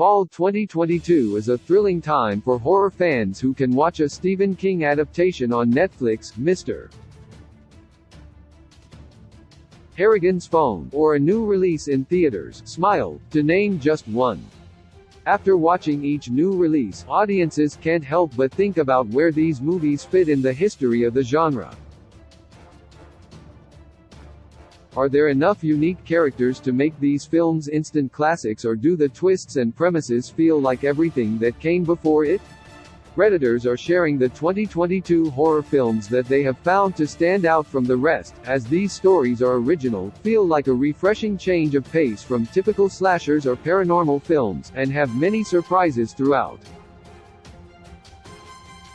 Fall 2022 is a thrilling time for horror fans who can watch a Stephen King adaptation on Netflix, Mr. Harrigan's Phone, or a new release in theaters, Smile, to name just one. After watching each new release, audiences can't help but think about where these movies fit in the history of the genre. Are there enough unique characters to make these films instant classics, or do the twists and premises feel like everything that came before it? Redditors are sharing the 2022 horror films that they have found to stand out from the rest, as these stories are original, feel like a refreshing change of pace from typical slashers or paranormal films, and have many surprises throughout.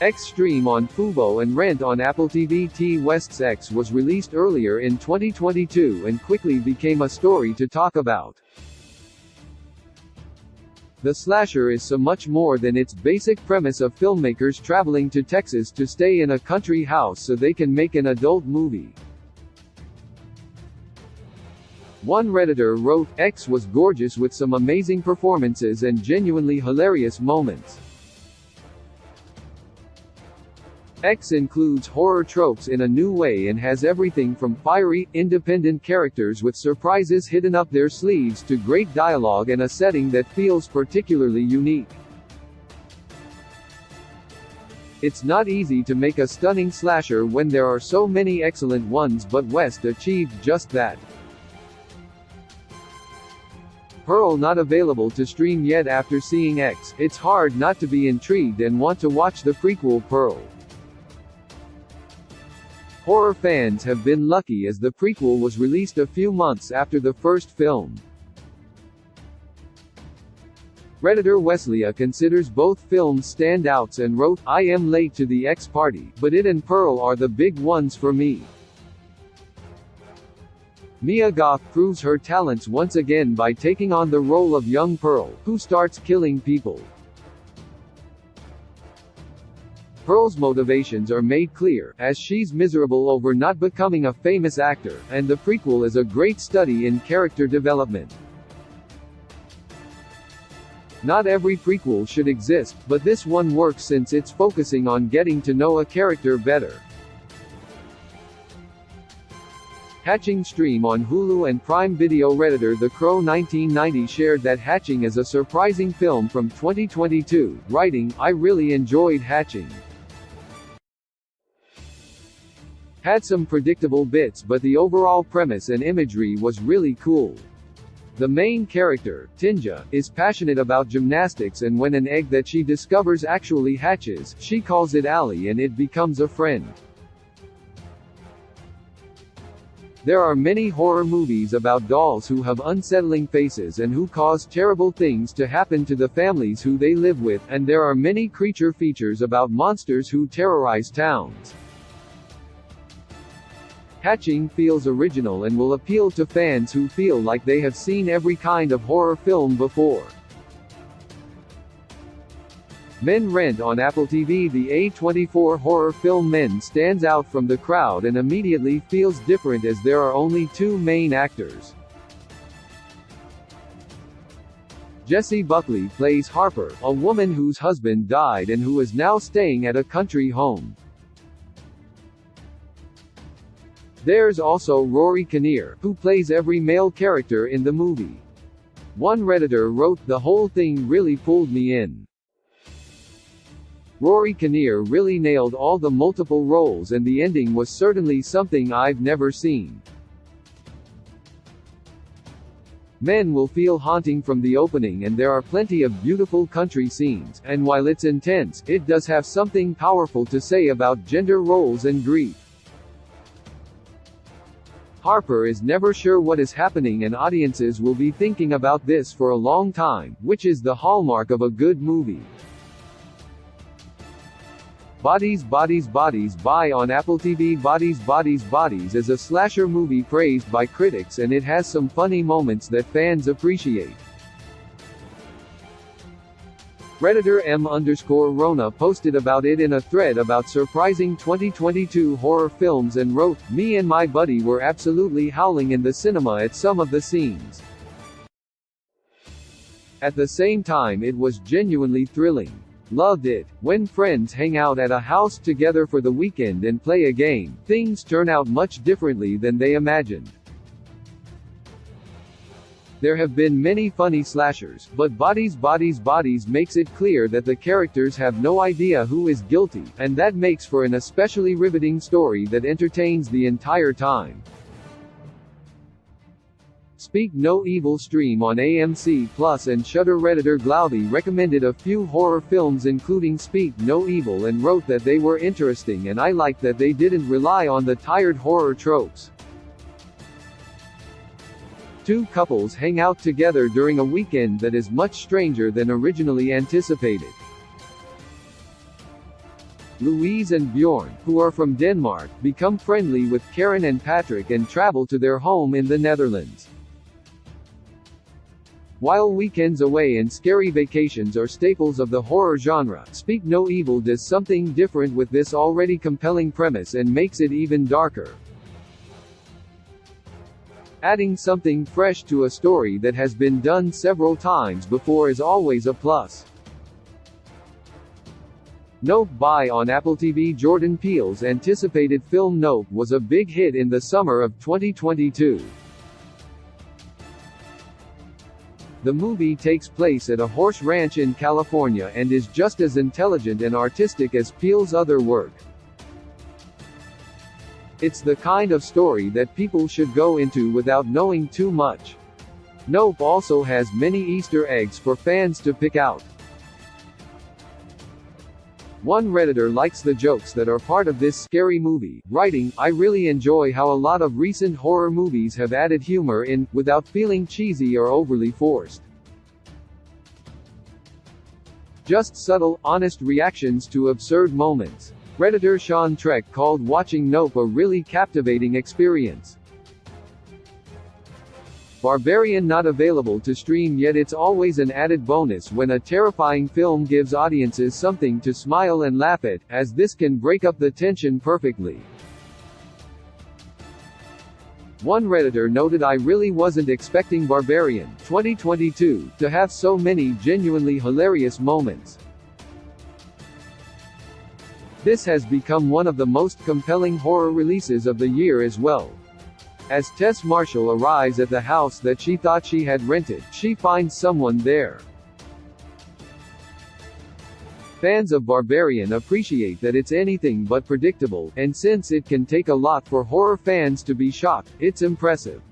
X Stream on Fubo and Rent on Apple TV. T. West's X was released earlier in 2022 and quickly became a story to talk about. The slasher is so much more than its basic premise of filmmakers traveling to Texas to stay in a country house so they can make an adult movie. One Redditor wrote, "X was gorgeous with some amazing performances and genuinely hilarious moments. X includes horror tropes in a new way and has everything from fiery, independent characters with surprises hidden up their sleeves to great dialogue and a setting that feels particularly unique. It's not easy to make a stunning slasher when there are so many excellent ones, but West achieved just that." Pearl not available to stream yet. After seeing X, it's hard not to be intrigued and want to watch the prequel Pearl. Horror fans have been lucky as the prequel was released a few months after the first film. Redditor Wesleya considers both films standouts and wrote, "I am late to the X party, but it and Pearl are the big ones for me." Mia Goth proves her talents once again by taking on the role of young Pearl, who starts killing people. Pearl's motivations are made clear, as she's miserable over not becoming a famous actor, and the prequel is a great study in character development. Not every prequel should exist, but this one works since it's focusing on getting to know a character better. Hatching stream on Hulu and Prime Video. Redditor The Crow 1990 shared that Hatching is a surprising film from 2022, writing, "I really enjoyed Hatching. Had some predictable bits, but the overall premise and imagery was really cool. The main character, Tinja, is passionate about gymnastics, and when an egg that she discovers actually hatches, she calls it Allie and it becomes a friend." There are many horror movies about dolls who have unsettling faces and who cause terrible things to happen to the families who they live with, and there are many creature features about monsters who terrorize towns. Hatching feels original and will appeal to fans who feel like they have seen every kind of horror film before. Men Rent on Apple TV. The A24 horror film Men stands out from the crowd and immediately feels different as there are only two main actors. Jessie Buckley plays Harper, a woman whose husband died and who is now staying at a country home. There's also Rory Kinnear, who plays every male character in the movie. One Redditor wrote, "The whole thing really pulled me in. Rory Kinnear really nailed all the multiple roles, and the ending was certainly something I've never seen. Men will feel haunting from the opening, and there are plenty of beautiful country scenes, and while it's intense, it does have something powerful to say about gender roles and grief. Harper is never sure what is happening, and audiences will be thinking about this for a long time, which is the hallmark of a good movie." Bodies Bodies Bodies Buy on Apple TV. Bodies Bodies Bodies is a slasher movie praised by critics, and it has some funny moments that fans appreciate. Redditor M_Rona posted about it in a thread about surprising 2022 horror films and wrote, "Me and my buddy were absolutely howling in the cinema at some of the scenes. At the same time, it was genuinely thrilling. Loved it. When friends hang out at a house together for the weekend and play a game, things turn out much differently than they imagined. There have been many funny slashers, but Bodies makes it clear that the characters have no idea who is guilty, and that makes for an especially riveting story that entertains the entire time. Speak No Evil stream on AMC Plus and Shudder. Redditor Glaudy recommended a few horror films including Speak No Evil and wrote that they were interesting, and I liked that they didn't rely on the tired horror tropes. Two couples hang out together during a weekend that is much stranger than originally anticipated. Louise and Bjorn, who are from Denmark, become friendly with Karen and Patrick and travel to their home in the Netherlands. While weekends away and scary vacations are staples of the horror genre, Speak No Evil does something different with this already compelling premise and makes it even darker. Adding something fresh to a story that has been done several times before is always a plus. Nope buy on Apple TV. Jordan Peele's anticipated film Nope was a big hit in the summer of 2022. The movie takes place at a horse ranch in California and is just as intelligent and artistic as Peele's other work. It's the kind of story that people should go into without knowing too much. Nope also has many Easter eggs for fans to pick out. One Redditor likes the jokes that are part of this scary movie, writing, "I really enjoy how a lot of recent horror movies have added humor in, without feeling cheesy or overly forced. Just subtle, honest reactions to absurd moments." Redditor Sean Trek called watching Nope a really captivating experience. Barbarian not available to stream yet. It's always an added bonus when a terrifying film gives audiences something to smile and laugh at, as this can break up the tension perfectly. One Redditor noted, "I really wasn't expecting Barbarian 2022 to have so many genuinely hilarious moments. This has become one of the most compelling horror releases of the year as well." As Tess Marshall arrives at the house that she thought she had rented, she finds someone there. Fans of Barbarian appreciate that it's anything but predictable, and since it can take a lot for horror fans to be shocked, it's impressive.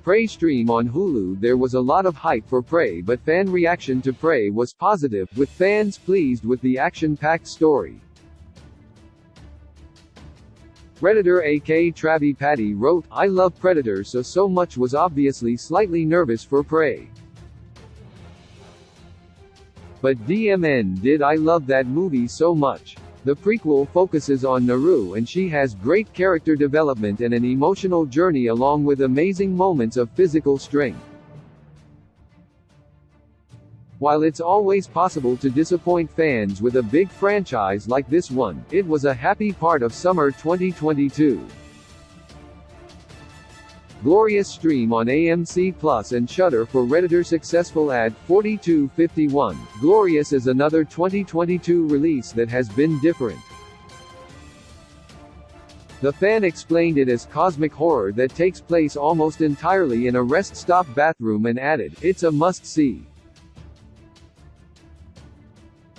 Prey stream on Hulu. There was a lot of hype for Prey, but fan reaction to Prey was positive, with fans pleased with the action-packed story. Redditor AK Travi Patty wrote, "I love Predator so much, was obviously slightly nervous for Prey. But DMN did. I love that movie so much. The prequel focuses on Naru and she has great character development and an emotional journey along with amazing moments of physical strength. While it's always possible to disappoint fans with a big franchise like this one, it was a happy part of summer 2022. Glorious stream on AMC Plus and Shudder for Redditor. Successful ad 4251. Glorious is another 2022 release that has been different. The fan explained it as cosmic horror that takes place almost entirely in a rest stop bathroom and added, "It's a must-see."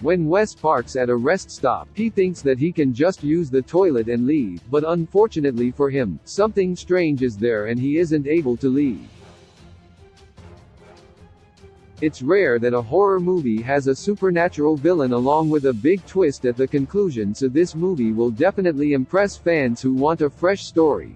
When Wes parks at a rest stop, he thinks that he can just use the toilet and leave, but unfortunately for him, something strange is there and he isn't able to leave. It's rare that a horror movie has a supernatural villain along with a big twist at the conclusion, so this movie will definitely impress fans who want a fresh story.